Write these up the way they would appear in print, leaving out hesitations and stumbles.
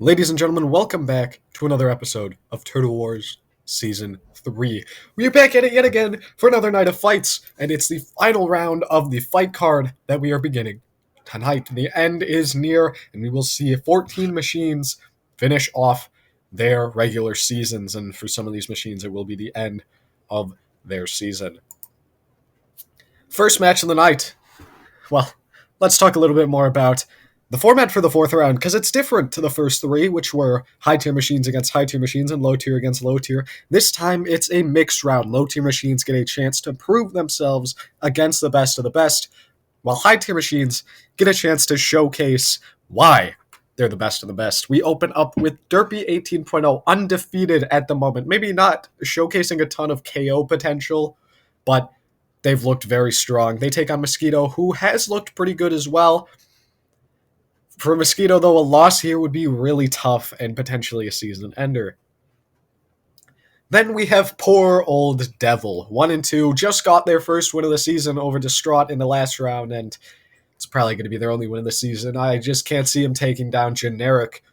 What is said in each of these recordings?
Ladies and gentlemen, welcome back to another episode of Turtle Wars Season 3. We are back at it yet again for another night of fights, and it's the final round of the fight card that we are beginning tonight. The end is near, and we will see 14 machines finish off their regular seasons, and for some of these machines, it will be the end of their season. First match of the night. Well, let's talk a little bit more about the format for the fourth round, because it's different to the first three, which were high-tier machines against high-tier machines and low-tier against low-tier. This time, it's a mixed round. Low-tier machines get a chance to prove themselves against the best of the best, while high-tier machines get a chance to showcase why they're the best of the best. We open up with Derpy 18.0, undefeated at the moment. Maybe not showcasing a ton of KO potential, but they've looked very strong. They take on Mosquito, who has looked pretty good as well. For Mosquito, though, a loss here would be really tough and potentially a season ender. Then we have poor old Devil. 1-2, just got their first win of the season over Distraught in the last round, and it's probably going to be their only win of the season. I just can't see him taking down Generic.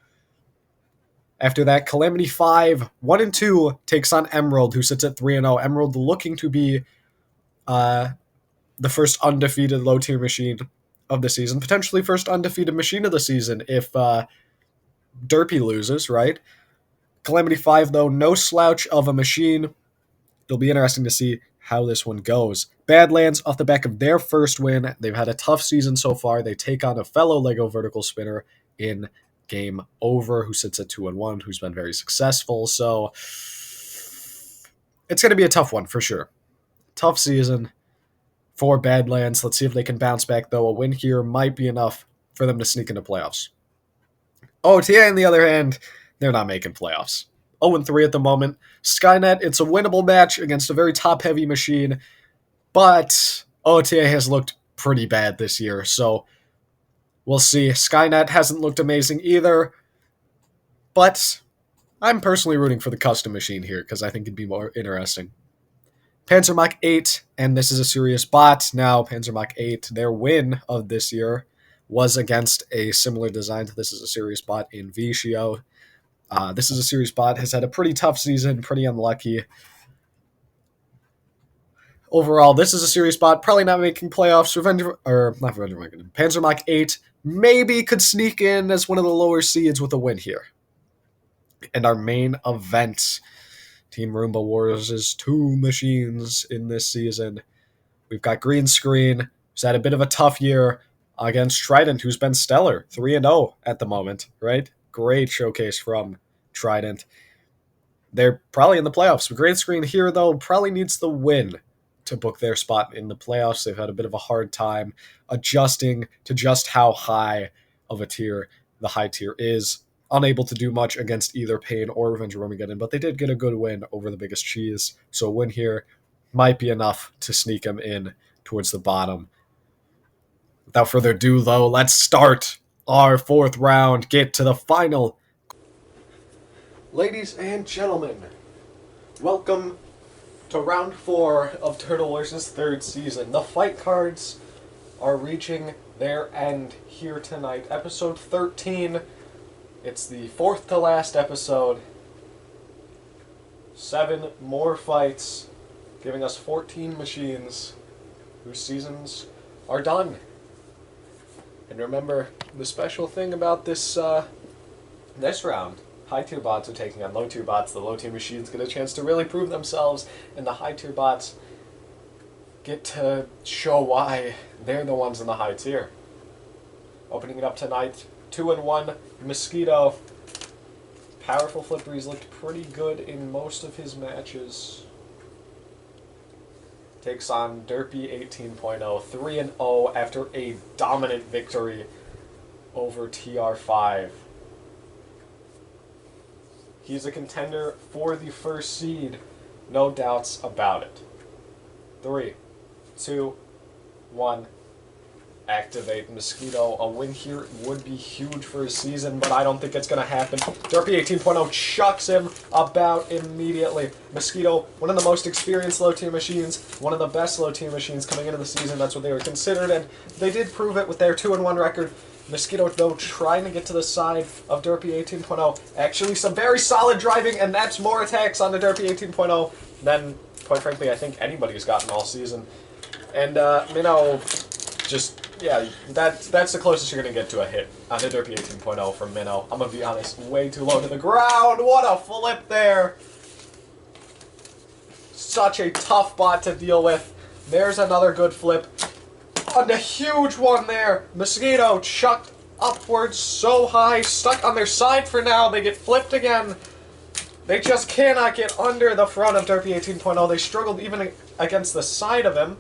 After that, Calamity 5, 1-2, takes on Emerald, who sits at 3-0. Emerald looking to be the first undefeated low-tier machine of the season, potentially first undefeated machine of the season if Derpy loses, right? Calamity 5, though, no slouch of a machine. It'll be interesting to see how this one goes. Badlands, off the back of their first win, they've had a tough season so far. They take on a fellow LEGO vertical spinner in Game Over, who sits at 2-1, who's been very successful. So it's going to be a tough one for sure. Tough season for Badlands. Let's see if they can bounce back, though. A win here might be enough for them to sneak into playoffs. OTA, on the other hand, they're not making playoffs. 0-3 at the moment. Skynet, it's a winnable match against a very top-heavy machine, but OTA has looked pretty bad this year, so we'll see. Skynet hasn't looked amazing either, but I'm personally rooting for the custom machine here because I think it'd be more interesting. Panzermach 8, and this is a serious bot. Now, Panzermach 8, their win of this year was against a similar design to This Is a Serious Bot in Vicio. This Is a Serious Bot has had a pretty tough season, pretty unlucky. Overall, This Is a Serious Bot probably not making playoffs. Panzermach 8 maybe could sneak in as one of the lower seeds with a win here. And our main event, Team RoombaWars' two machines in this season. We've got Green Screen, who's had a bit of a tough year, against Trident, who's been stellar, 3-0 at the moment, right? Great showcase from Trident. They're probably in the playoffs. Green Screen here, though, probably needs the win to book their spot in the playoffs. They've had a bit of a hard time adjusting to just how high of a tier the high tier is. Unable to do much against either Pain or Revenge of Armageddon, but they did get a good win over the biggest cheese. So a win here might be enough to sneak them in towards the bottom. Without further ado, though, let's start our fourth round. Get to the final. Ladies and gentlemen, welcome to round 4 of Turtle Wars' third season. The fight cards are reaching their end here tonight. Episode 13. It's the fourth to last episode. 7 more fights, giving us 14 machines whose seasons are done. And remember, the special thing about this round, high-tier bots are taking on low-tier bots. The low-tier machines get a chance to really prove themselves, and the high-tier bots get to show why they're the ones in the high tier. Opening it up tonight, 2-1, Mosquito. Powerful Flipper, he's looked pretty good in most of his matches. Takes on Derpy 18.0, 3-0 after a dominant victory over TR5. He's a contender for the first seed, no doubts about it. 3, 2, 1. Activate Mosquito. A win here would be huge for his season, but I don't think it's going to happen. Derpy 18.0 chucks him about immediately. Mosquito, one of the most experienced low-tier machines, one of the best low-tier machines coming into the season. That's what they were considered, and they did prove it with their 2-1 record. Mosquito, though, trying to get to the side of Derpy 18.0. Actually, some very solid driving, and that's more attacks on the Derpy 18.0 than, quite frankly, I think anybody's gotten all season. And Minnow, just, yeah, that's the closest you're going to get to a hit on the Derpy 18.0 from Minnow. I'm going to be honest, way too low to the ground. What a flip there. Such a tough bot to deal with. There's another good flip. And a huge one there. Mosquito chucked upwards so high, stuck on their side for now. They get flipped again. They just cannot get under the front of Derpy 18.0. They struggled even against the side of him.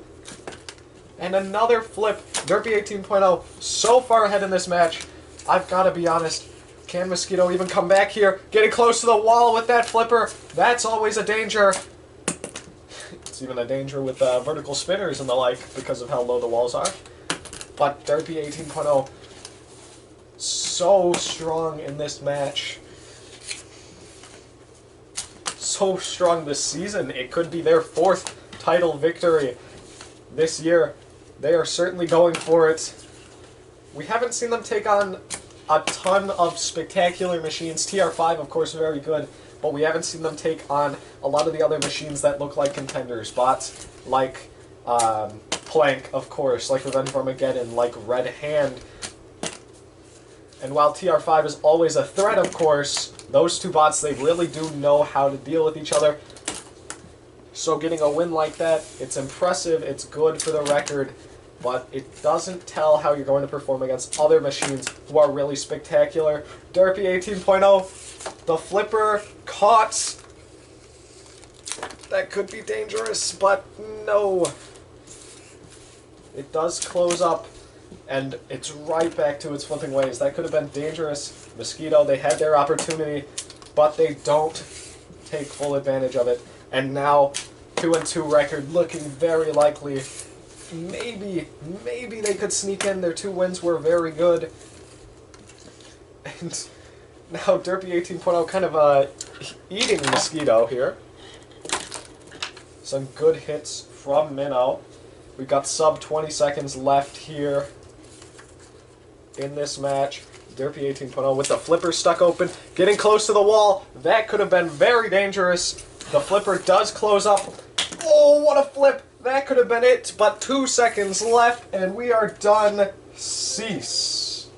And another flip. Derpy 18.0 so far ahead in this match. I've got to be honest. Can Mosquito even come back here? Getting close to the wall with that flipper. That's always a danger. It's even a danger with vertical spinners and the like because of how low the walls are. But Derpy 18.0 so strong in this match. So strong this season. It could be their 4th title victory this year. They are certainly going for it. We haven't seen them take on a ton of spectacular machines. TR5, of course, very good. But we haven't seen them take on a lot of the other machines that look like contenders. Bots like Plank, of course, like Revenge of Armageddon, like Red Hand. And while TR5 is always a threat, of course, those two bots, they really do know how to deal with each other. So getting a win like that, it's impressive, it's good for the record, but it doesn't tell how you're going to perform against other machines who are really spectacular. Derpy 18.0. The flipper caught. That could be dangerous, but no. It does close up, and it's right back to its flipping ways. That could have been dangerous. Mosquito, they had their opportunity, but they don't take full advantage of it. And now, 2-2 record looking very likely. Maybe they could sneak in. Their 2 wins were very good. And now Derpy 18.0 kind of eating Mosquito here. Some good hits from Minnow. We've got sub 20 seconds left here in this match. Derpy 18.0 with the flipper stuck open, getting close to the wall. That could have been very dangerous. The flipper does close up. Oh, what a flip! That could have been it, but 2 seconds left, and we are done. Cease.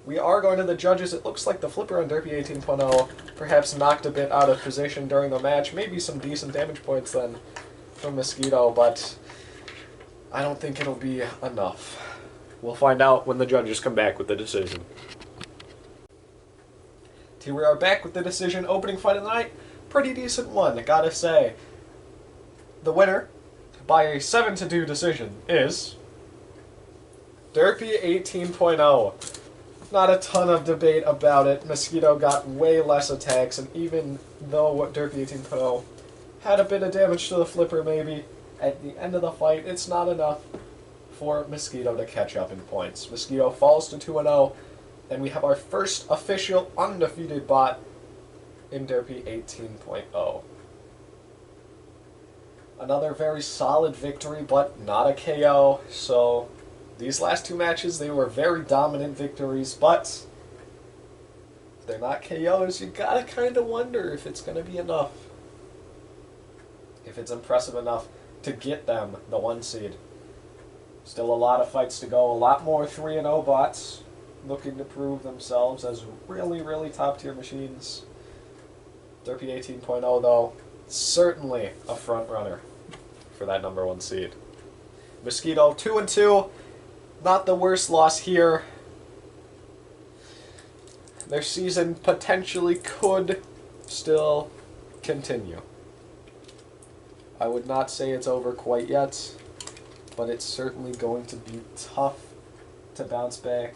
We are going to the judges. It looks like the flipper on Derpy 18.0 perhaps knocked a bit out of position during the match. Maybe some decent damage points then from Mosquito, but I don't think it'll be enough. We'll find out when the judges come back with the decision. Here we are back with the decision. Opening fight of the night. Pretty decent one, gotta say. The winner, by a 7-2 decision, is Derpy 18.0. Not a ton of debate about it. Mosquito got way less attacks, and even though Derpy 18.0 had a bit of damage to the flipper maybe, at the end of the fight, it's not enough for Mosquito to catch up in points. Mosquito falls to 2-0, and we have our first official undefeated bot in Derpy 18.0. Another very solid victory, but not a KO, so these last 2 matches, they were very dominant victories, but if they're not KOs, you gotta kind of wonder if it's going to be enough. If it's impressive enough to get them the 1 seed. Still a lot of fights to go, a lot more 3-0 bots looking to prove themselves as really, really top-tier machines. Derpy 18.0, though, certainly a front-runner for that number 1 seed. Mosquito, 2-2. Not the worst loss here. Their season potentially could still continue. I would not say it's over quite yet, but it's certainly going to be tough to bounce back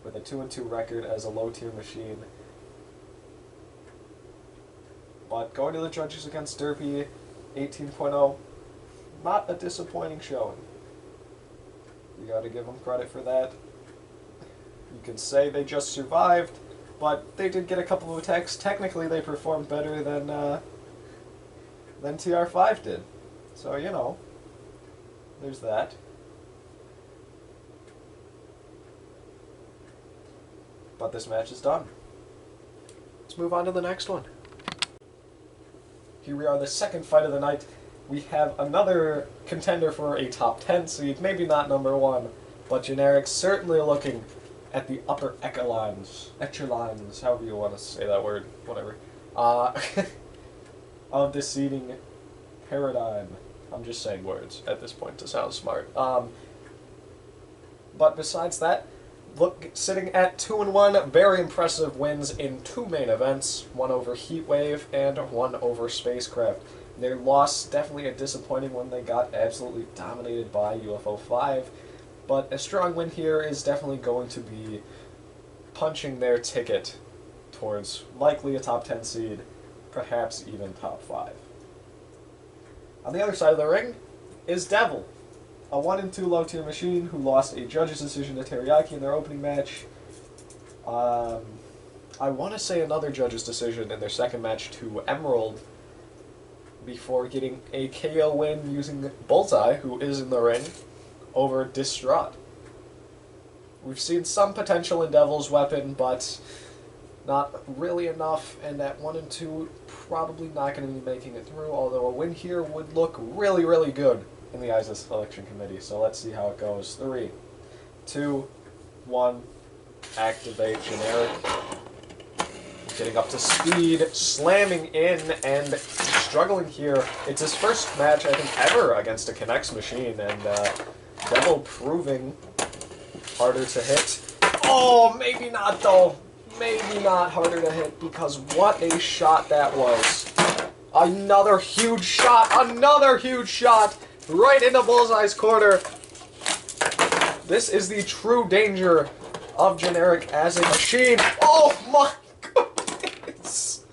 with a 2-2 record as a low-tier machine. But going to the judges against Derpy 18.0, not a disappointing showing. You gotta give them credit for that. You can say they just survived, but they did get a couple of attacks. Technically, they performed better than TR5 did. So, you know, there's that. but this match is done. Let's move on to the next one. Here we are, the second fight of the night. We have another contender for a top 10 seed, maybe not number 1, but Generic certainly looking at the upper echelons, however you want to say that word, whatever, of the seeding paradigm. I'm just saying words at this point to sound smart. But besides that, look, sitting at 2-1, very impressive wins in 2 main events, one over Heatwave and one over Spacecraft. Their loss, definitely a disappointing one. They got absolutely dominated by UFO 5, but a strong win here is definitely going to be punching their ticket towards likely a top 10 seed, perhaps even top 5. On the other side of the ring is Devil, a 1-2 low-tier machine who lost a judge's decision to Teriyaki in their opening match. I want to say another judge's decision in their second match to Emerald before getting a KO win using Bullseye, who is in the ring, over Distraught. We've seen some potential in Devil's weapon, but not really enough, and at 1-2, probably not going to be making it through, although a win here would look really, really good in the eyes of the selection committee. So let's see how it goes. 3, 2, 1, activate Generic. Getting up to speed, slamming in, and struggling here. It's his first match, I think, ever against a Connects machine, and Devil proving harder to hit. Oh, maybe not, though. Maybe not harder to hit, because what a shot that was. Another huge shot, right into Bullseye's corner. This is the true danger of Generic as a machine. Oh my goodness.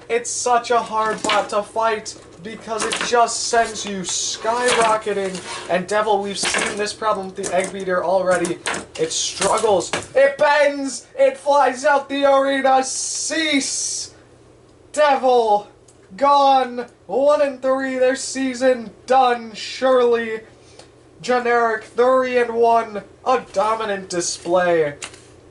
It's such a hard bot to fight because it just sends you skyrocketing. And Devil, we've seen this problem with the Egg Beater already. It struggles, it bends, it flies out the arena. Cease! Devil, gone. 1-3, their season done, surely. Generic, 3-1, a dominant display.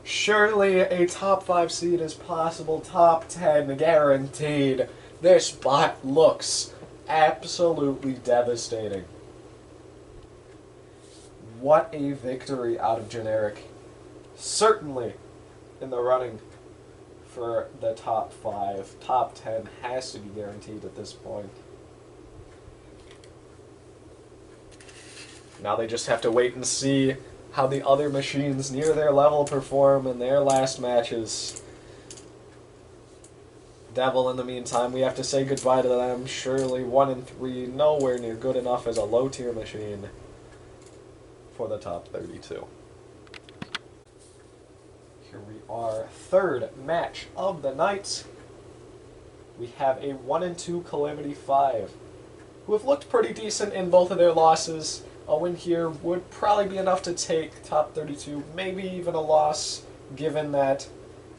Surely a top 5 seed is possible, top 10 guaranteed. This bot looks absolutely devastating. What a victory out of Generic. Certainly in the running for the top 5. Top 10 has to be guaranteed at this point. Now they just have to wait and see how the other machines near their level perform in their last matches. Devil, in the meantime, we have to say goodbye to them. Surely 1-3, nowhere near good enough as a low-tier machine for the top 32. Here we are, third match of the night. We have a 1-2 Calamity 5, who have looked pretty decent in both of their losses. A win here would probably be enough to take top 32, maybe even a loss, given that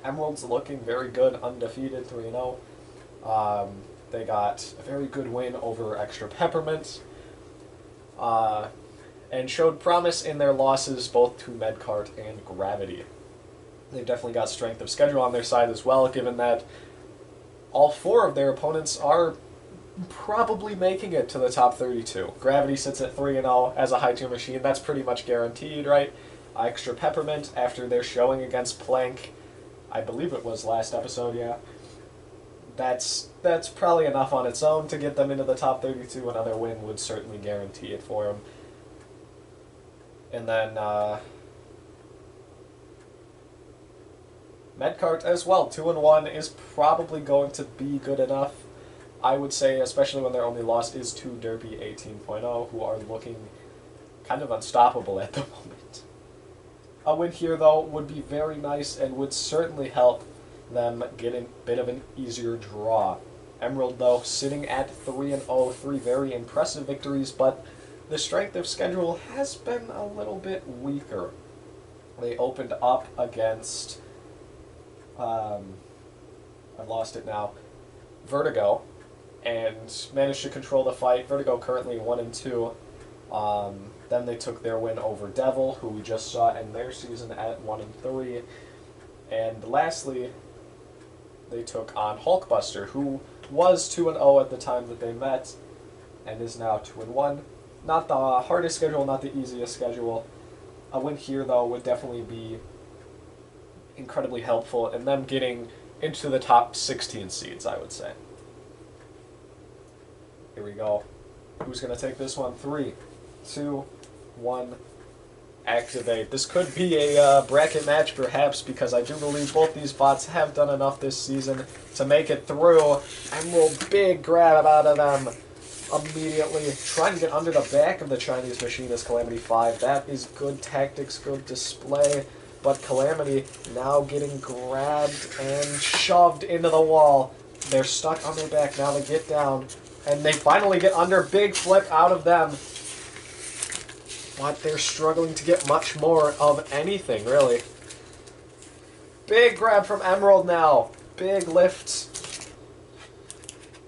Emerald's looking very good, undefeated, 3-0. They got a very good win over Extra Peppermint, and showed promise in their losses both to Medcart and Gravity. They've definitely got strength of schedule on their side as well, given that all 4 of their opponents are probably making it to the top 32. Gravity sits at 3-0 as a high-tier machine. That's pretty much guaranteed, right? Extra Peppermint, after their showing against Plank, I believe it was last episode, yeah. That's probably enough on its own to get them into the top 32. Another win would certainly guarantee it for them. And then Medcart as well, 2-1 is probably going to be good enough. I would say, especially when their only loss is to Derpy 18.0, who are looking kind of unstoppable at the moment. A win here, though, would be very nice and would certainly help them get a bit of an easier draw. Emerald, though, sitting at 3-0, 3 very impressive victories, but the strength of schedule has been a little bit weaker. They opened up against, I've lost it now, Vertigo, and managed to control the fight. Vertigo currently 1-2. Then they took their win over Devil, who we just saw in their season at 1-3. And lastly, they took on Hulkbuster, who was 2-0 at the time that they met, and is now 2-1. Not the hardest schedule, not the easiest schedule. A win here, though, would definitely be incredibly helpful in them getting into the top 16 seeds, I would say. Here we go. Who's going to take this one? 3, 2, 1, activate. This could be a bracket match, perhaps, because I do believe both these bots have done enough this season to make it through. Emerald, big grab out of them immediately. Trying to get under the back of the Chinese machine is Calamity 5. That is good tactics, good display. But Calamity now getting grabbed and shoved into the wall. They're stuck on their back. Now they get down. And they finally get under. Big flip out of them. But they're struggling to get much more of anything, really. Big grab from Emerald now. Big lift.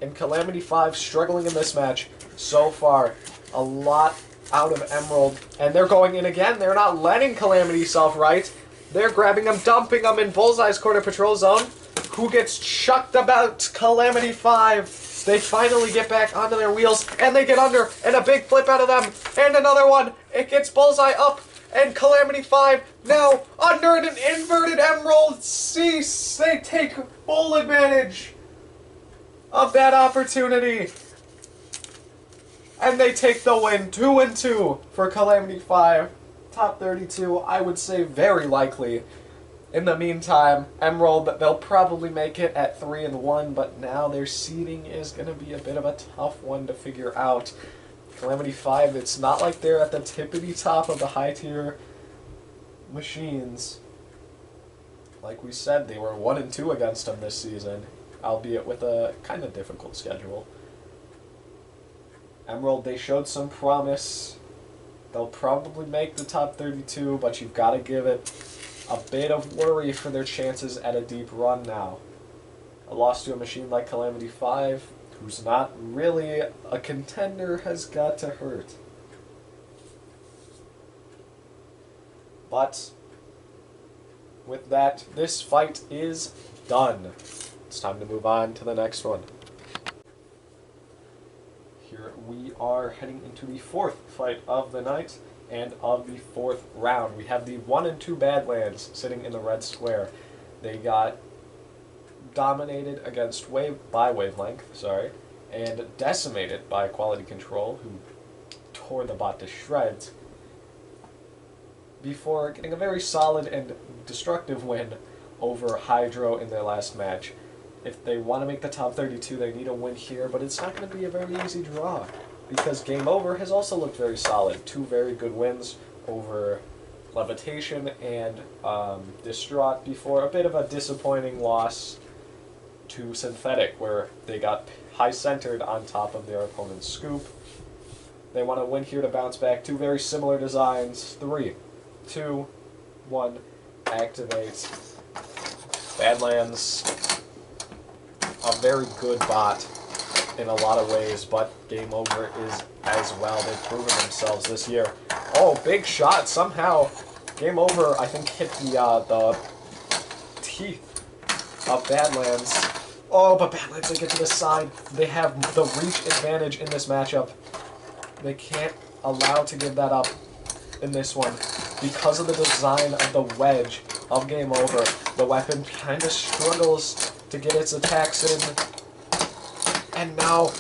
And Calamity 5 struggling in this match so far. A lot out of Emerald. And they're going in again. They're not letting Calamity self-right. They're grabbing him, dumping him in Bullseye's corner patrol zone. Who gets chucked about? Calamity 5. They finally get back onto their wheels, and they get under, and a big flip out of them, and another one. It gets Bullseye up, and Calamity 5 now under an inverted Emerald. Cease. They take full advantage of that opportunity. And they take the win, 2-2 for Calamity 5. Top 32, I would say very likely. In the meantime, Emerald, they'll probably make it at 3-1, but now their seeding is going to be a bit of a tough one to figure out. Calamity 5, it's not like they're at the tippity top of the high-tier machines. Like we said, they were 1-2 against them this season, albeit with a kind of difficult schedule. Emerald, they showed some promise. They'll probably make the top 32, but you've got to give it a bit of worry for their chances at a deep run now. A loss to a machine like Calamity 5, who's not really a contender, has got to hurt. But with that, this fight is done. It's time to move on to the next one. Here we are heading into the fourth fight of the night. And of the fourth round, we have the 1-2 Badlands sitting in the red square. They got dominated against Wavelength, and decimated by Quality Control, who tore the bot to shreds, before getting a very solid and destructive win over Hydro in their last match. If they want to make the top 32, they need a win here, but it's not going to be a very easy draw, because Game Over has also looked very solid. 2 very good wins over Levitation and Distraught before a bit of a disappointing loss to Synthetic, where they got high-centered on top of their opponent's scoop. They want to win here to bounce back. 2 very similar designs. 3, 2, 1, activate. Badlands, a very good bot in a lot of ways, but Game Over is as well. They've proven themselves this year. Oh, big shot. Somehow Game Over, I think, hit the teeth of Badlands. Oh, but Badlands, they get to the side. They have the reach advantage in this matchup. They can't allow to give that up in this one. Because of the design of the wedge of Game Over, the weapon kind of struggles to get its attacks in. And now,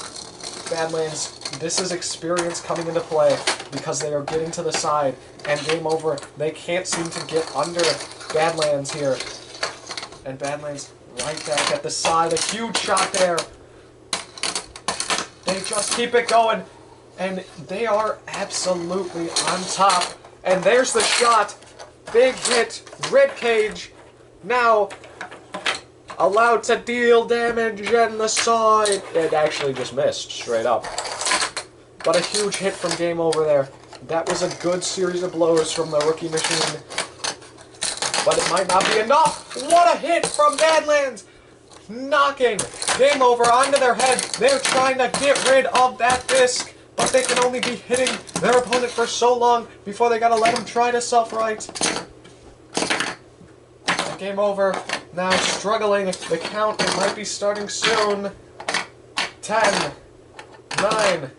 Badlands, this is experience coming into play because they are getting to the side. And Game Over, they can't seem to get under Badlands here. And Badlands right back at the side. A huge shot there. They just keep it going. And they are absolutely on top. And there's the shot. Big hit. Ribcage. Now allowed to deal damage, and the saw, it actually just missed, straight up. But a huge hit from Game Over there. That was a good series of blows from the rookie machine. But it might not be enough. What a hit from Badlands! Knocking Game Over onto their head. They're trying to get rid of that disc, but they can only be hitting their opponent for so long before they gotta let him try to self-right. Game over. Now struggling. The count, it might be starting soon. 10, 9,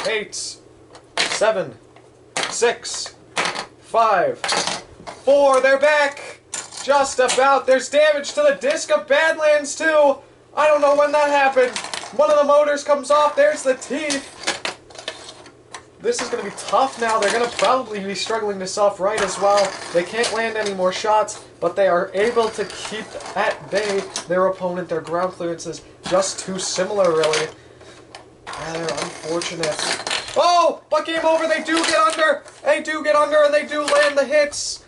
8, 7, 6, 5, 4. They're back! Just about. There's damage to the disc of Badlands, too. I don't know when that happened. One of the motors comes off. There's the teeth. This is going to be tough now. They're going to probably be struggling to self-right as well. They can't land any more shots, but they are able to keep at bay their opponent. Their ground clearance is just too similar, really. Rather unfortunate. Oh! But game over! They do get under! They do get under, and they do land the hits!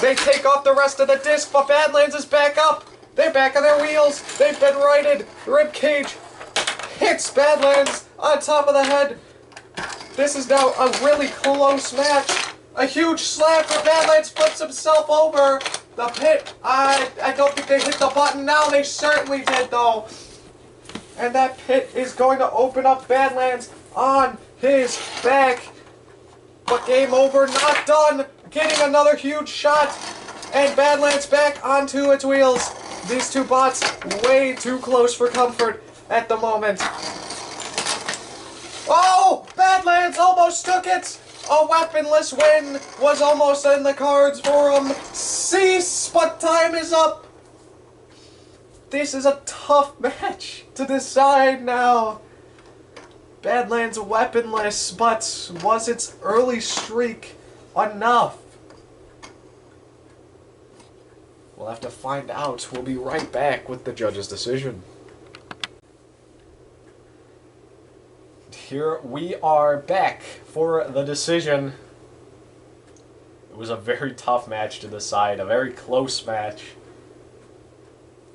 They take off the rest of the disc, but Badlands is back up! They're back on their wheels! They've been righted! Ribcage hits Badlands on top of the head. This is now a really close match. A huge slam for Badlands, flips himself over. The pit, I don't think they hit the button now. They certainly did, though. And that pit is going to open up Badlands on his back. But game over, not done. Getting another huge shot. And Badlands back onto its wheels. These two bots way too close for comfort at the moment. Oh! Badlands almost took it! A weaponless win was almost in the cards for him. Cease, but time is up. This is a tough match to decide now. Badlands weaponless, but was its early streak enough? We'll have to find out. We'll be right back with the judge's decision. Here we are back for the decision. It was a very tough match to decide, a very close match,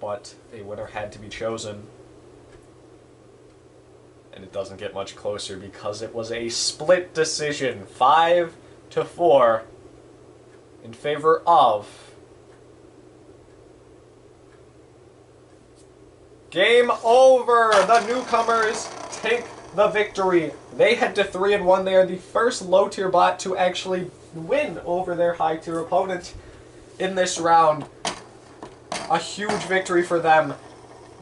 but a winner had to be chosen. And it doesn't get much closer because it was a split decision, 5-4 in favor of Game Over. The newcomers take the victory. They head to 3-1. They are the first low-tier bot to actually win over their high-tier opponent in this round. A huge victory for them.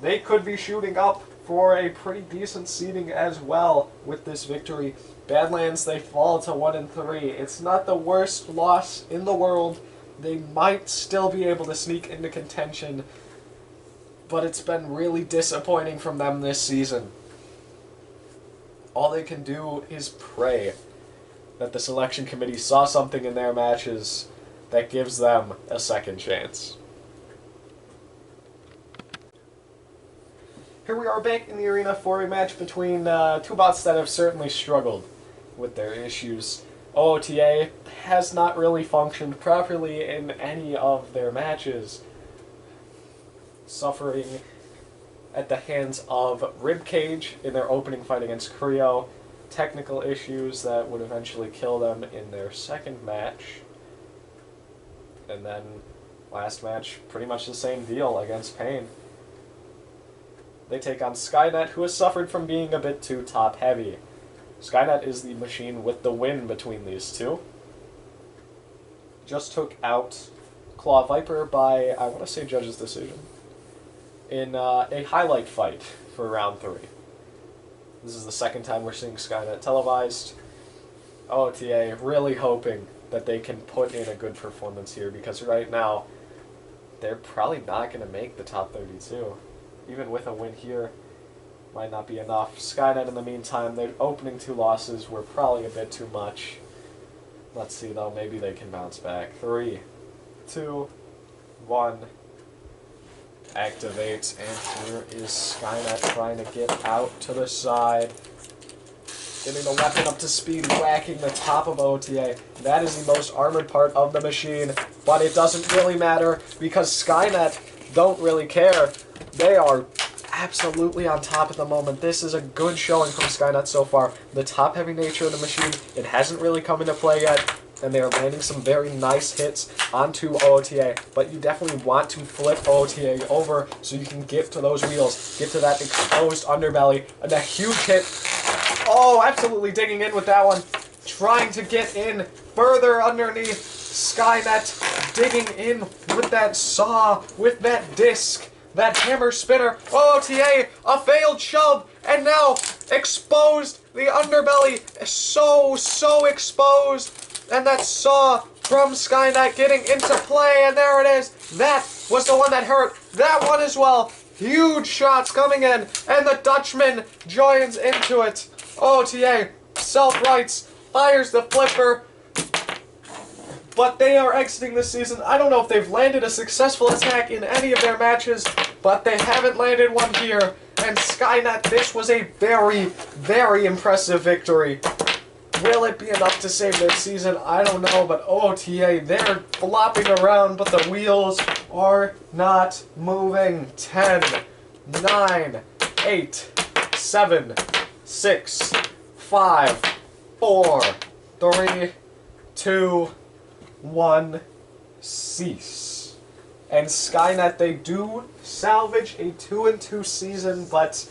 They could be shooting up for a pretty decent seeding as well with this victory. Badlands, they fall to 1-3. It's not the worst loss in the world. They might still be able to sneak into contention, but it's been really disappointing from them this season. All they can do is pray that the selection committee saw something in their matches that gives them a second chance. Here we are back in the arena for a match between two bots that have certainly struggled with their issues. OOTA has not really functioned properly in any of their matches, suffering at the hands of Ribcage in their opening fight against Creo, technical issues that would eventually kill them in their second match, and then last match, pretty much the same deal against Pain. They take on Skynet, who has suffered from being a bit too top-heavy. Skynet is the machine with the win between these two. Just took out Claw Viper by, I want to say, judge's decision, in a highlight fight for round 3. This is the second time we're seeing Skynet televised. OTA really hoping that they can put in a good performance here, because right now they're probably not going to make the top 32. Even with a win here, might not be enough. Skynet, in the meantime, their opening 2 losses were probably a bit too much. Let's see, though, maybe they can bounce back. 3, 2, 1... Activate, and here is Skynet trying to get out to the side. Getting the weapon up to speed, whacking the top of OTA. That is the most armored part of the machine, but it doesn't really matter because Skynet don't really care. They are absolutely on top at the moment. This is a good showing from Skynet so far. The top-heavy nature of the machine, it hasn't really come into play yet, and they are landing some very nice hits onto OTA, but you definitely want to flip OTA over so you can get to those wheels, get to that exposed underbelly, and a huge hit. Oh, absolutely digging in with that one, trying to get in further underneath. Skynet digging in with that saw, with that disc, that hammer spinner. OOTA, a failed shove, and now exposed. The underbelly is so exposed. And that saw from Skynet getting into play, and there it is. That was the one that hurt. That one as well. Huge shots coming in, and the Dutchman joins into it. OTA, self-rights, fires the flipper. But they are exiting this season. I don't know if they've landed a successful attack in any of their matches, but they haven't landed one here. And Skynet, this was a very impressive victory. Will it be enough to save their season? I don't know, but OTA, they're flopping around, but the wheels are not moving. 10, 9, 8, 7, 6, 5, 4, 3, 2, 1, cease. And Skynet, they do salvage a 2-2 season, but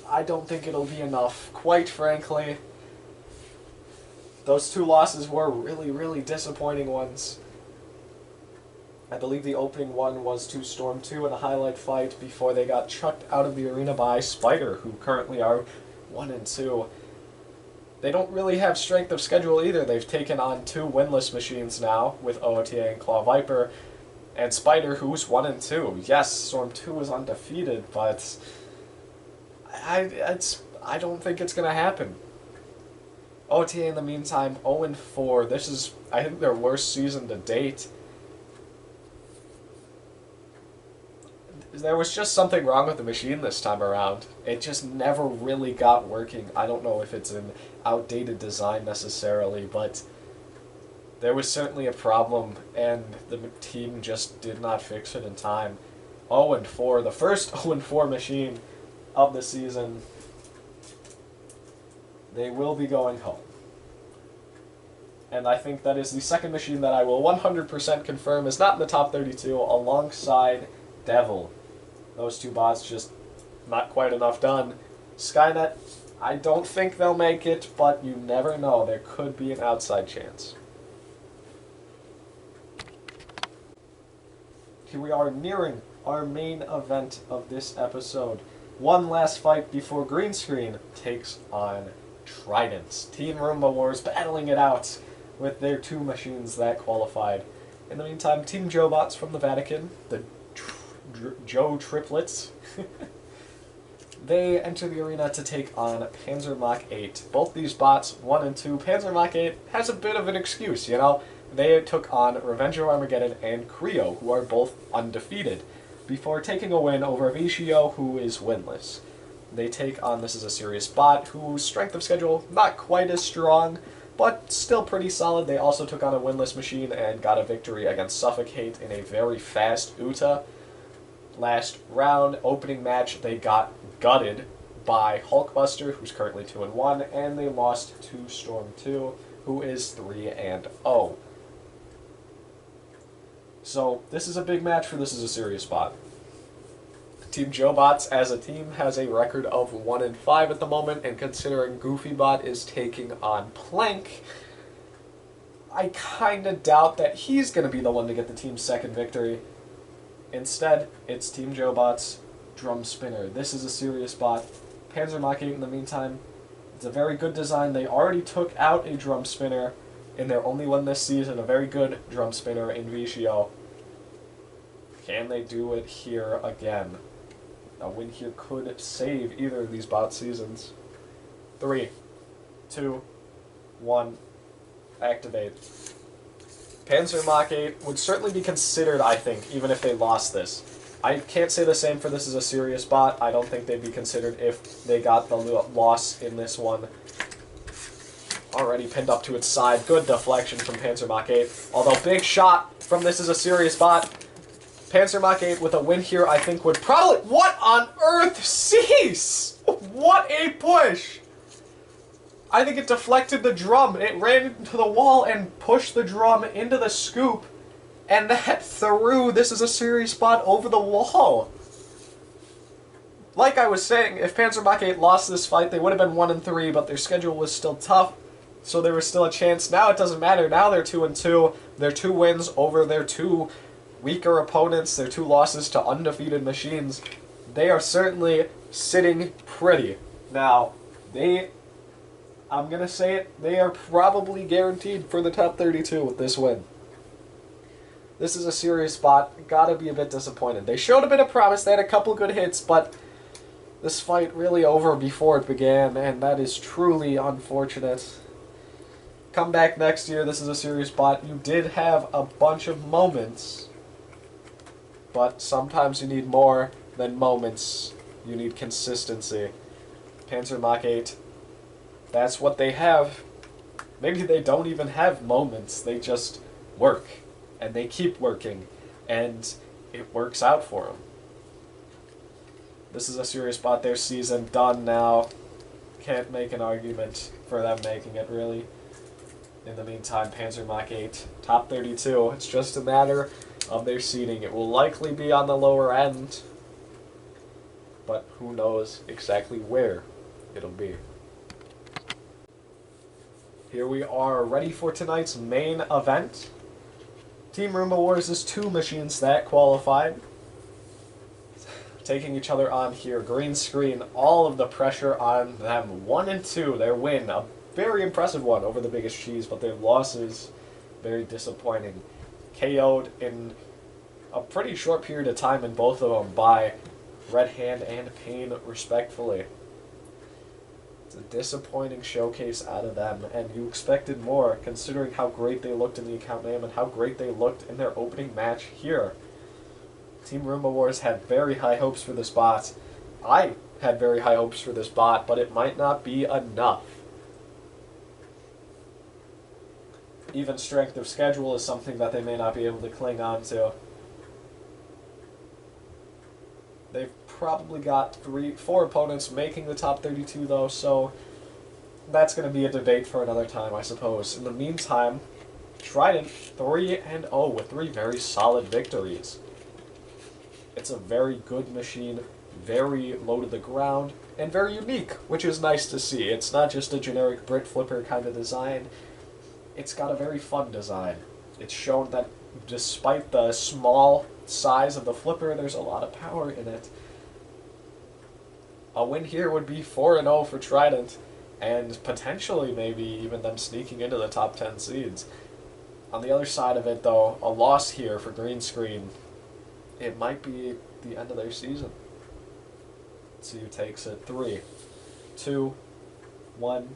I don't think it'll be enough. Quite frankly, those two losses were really disappointing ones. I believe the opening one was to Storm 2 in a highlight fight before they got chucked out of the arena by Spider, who currently are 1-2. They don't really have strength of schedule either. They've taken on 2 winless machines now with OOTA and Claw Viper, and Spider, who's 1-2. Yes, Storm 2 is undefeated, but I don't think it's going to happen. OTA, in the meantime, 0-4. This is, I think, their worst season to date. There was just something wrong with the machine this time around. It just never really got working. I don't know if it's an outdated design necessarily, but there was certainly a problem, and the team just did not fix it in time. 0-4, the first 0-4 machine of the season. They will be going home. And I think that is the second machine that I will 100% confirm is not in the top 32, alongside Devil. Those two bots just not quite enough done. Skynet, I don't think they'll make it, but you never know. There could be an outside chance. Here we are nearing our main event of this episode. One last fight before Green Screen takes on Trident. Team RoombaWars battling it out with their 2 machines that qualified. In the meantime, Team Jobots from the Vatican, the Joe triplets, they enter the arena to take on Panzer Mach 8. Both these bots, 1 and 2. Panzer Mach 8 has a bit of an excuse, you know? They took on Revenge of Armageddon and Creo, who are both undefeated, before taking a win over Vicio, who is winless. They take on, this is a serious bot, whose strength of schedule not quite as strong, but still pretty solid. They also took on a winless machine and got a victory against Suffocate in a very fast UTA. Last round, opening match, they got gutted by Hulkbuster, who's currently 2-1, and they lost to Storm 2, who is 3-0. So this is a big match for this is a serious bot. Team Jobots as a team has a record of 1-5 at the moment, and considering GoofyBot is taking on Plank, I kinda doubt that he's gonna be the one to get the team's second victory. Instead, it's Team Jobots, Drum Spinner. This is a serious bot. Panzer Mach 8, in the meantime, it's a very good design. They already took out a Drum Spinner in their only win this season, a very good Drum Spinner in Vicio. Can they do it here again? A win here could save either of these bot seasons. 3, 2, 1, activate. Panzer Mach 8 would certainly be considered, I think, even if they lost this. I can't say the same for this as a serious bot. I don't think they'd be considered if they got the loss in this one. Already pinned up to its side. Good deflection from Panzer Mach 8. Although big shot from this is a serious bot. Panzer Mach 8 with a win here, I think, would probably... What on earth? Cease! What a push! I think it deflected the drum. It ran into the wall and pushed the drum into the scoop. And that threw this is a serious bot over the wall. Like I was saying, if Panzer Mach 8 lost this fight, they would have been 1-3, but their schedule was still tough. So there was still a chance. Now it doesn't matter. Now they're 2-2. They're 2 wins over their 2 weaker opponents. Their 2 losses to undefeated machines. They are certainly sitting pretty. Now, I'm going to say it, they are probably guaranteed for the top 32 with this win. This is a serious spot. Gotta be a bit disappointed. They showed a bit of promise. They had a couple good hits, but this fight really over before it began, and that is truly unfortunate. Come back next year. This is a serious spot. You did have a bunch of moments, but sometimes you need more than moments. You need consistency. Panzer Mach 8, that's what they have. Maybe they don't even have moments. They just work. And they keep working, and it works out for them. This is a serious spot. Their season done now. Can't make an argument for them making it, really. In the meantime, Panzer Mach 8, top 32. It's just a matter of their seeding. It will likely be on the lower end, but who knows exactly where it'll be. Here we are, ready for tonight's main event. Team RoombaWars is 2 machines that qualified. Taking each other on here. Green screen, all of the pressure on them. 1 and 2, their win. A very impressive one over the biggest cheese, but their losses, very disappointing. KO'd in a pretty short period of time in both of them by Red Hand and Pain, respectfully. It's a disappointing showcase out of them, and you expected more, considering how great they looked in the account name and how great they looked in their opening match here. Team RoombaWars had very high hopes for this bot. I had very high hopes for this bot, but it might not be enough. Even strength of schedule is something that they may not be able to cling on to. They've probably got 4 opponents making the top 32, though, so that's going to be a debate for another time, I suppose. In the meantime, Trident 3-0 with 3 very solid victories. It's a very good machine, very low to the ground, and very unique, which is nice to see. It's not just a generic Brit flipper kind of design. It's got a very fun design. It's shown that despite the small size of the flipper, there's a lot of power in it. A win here would be 4-0 for Trident, and potentially maybe even them sneaking into the top 10 seeds. On the other side of it, though, a loss here for Green Screen, it might be the end of their season. Let's see who takes it. 3, 2, 1,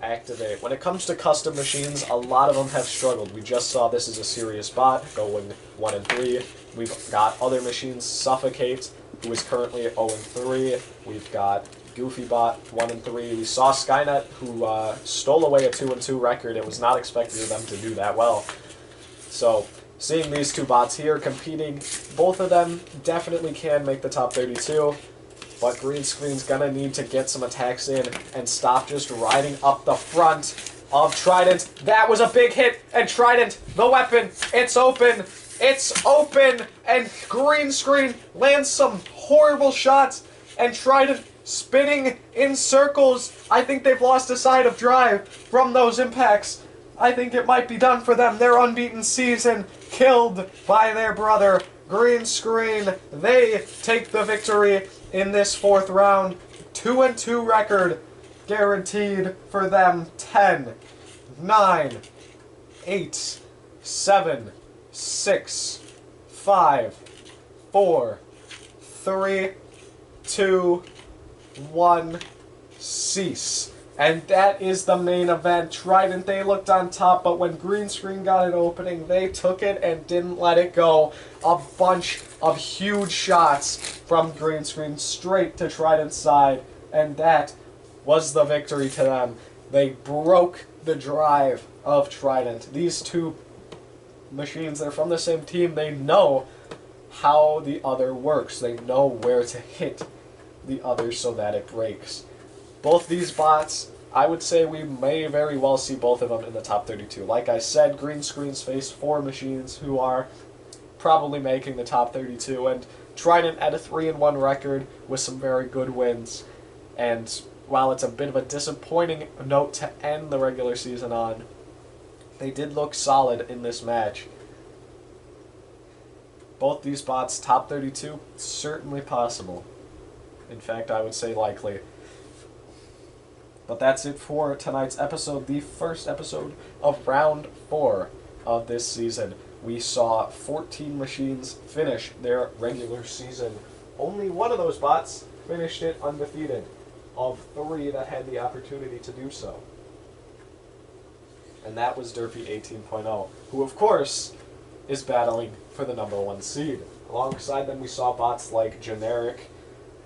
activate. When it comes to custom machines, a lot of them have struggled. We just saw this is a serious bot, going 1 and 3. We've got other machines, Suffocate, who is currently 0 and 3. We've got GoofyBot 1 and 3. We saw Skynet, who stole away a 2 and 2 record. It was not expected of them to do that well. So, seeing these 2 bots here competing, both of them definitely can make the top 32. But Green Screen's gonna need to get some attacks in and stop just riding up the front of Trident. That was a big hit, and Trident, the weapon, it's open! It's open! And Green Screen lands some horrible shots, and Trident spinning in circles. I think they've lost a side of drive from those impacts. I think it might be done for them. Their unbeaten season killed by their brother. Green Screen, they take the victory in this 4th round. 2 and 2 record guaranteed for them. 10, 9, 8, 7, 6, 5, 4, 3, 2, 1, cease. And that is the main event. Trident, they looked on top, but when Green Screen got an opening, they took it and didn't let it go. A bunch of huge shots from Green Screen straight to Trident's side, and that was the victory to them. They broke the drive of Trident. These 2 machines, they're from the same team. They know how the other works. They know where to hit the other so that it breaks. Both these bots, I would say we may very well see both of them in the top 32. Like I said, Green Screen's faced 4 machines who are probably making the top 32, and Trident at a 3-1 record with some very good wins. And while it's a bit of a disappointing note to end the regular season on, they did look solid in this match. Both these bots, top 32, certainly possible. In fact, I would say likely. But that's it for tonight's episode, the first episode of round 4 of this season. We saw 14 machines finish their regular season. Only one of those bots finished it undefeated, of 3 that had the opportunity to do so. And that was Derpy 18.0, who of course is battling for the number 1 seed. Alongside them we saw bots like Generic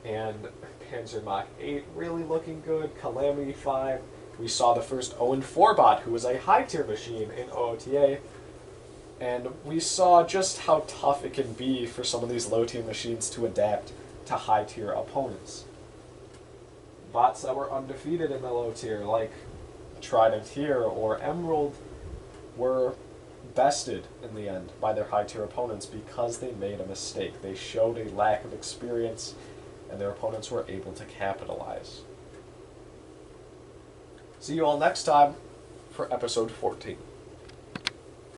and Panzer Mach 8 really looking good, Calamity 5. We saw the first 0-4 bot, who was a high-tier machine in OOTA. And we saw just how tough it can be for some of these low-tier machines to adapt to high-tier opponents. Bots that were undefeated in the low-tier, like Trident here or Emerald, were bested in the end by their high-tier opponents because they made a mistake. They showed a lack of experience, and their opponents were able to capitalize. See you all next time for episode 14.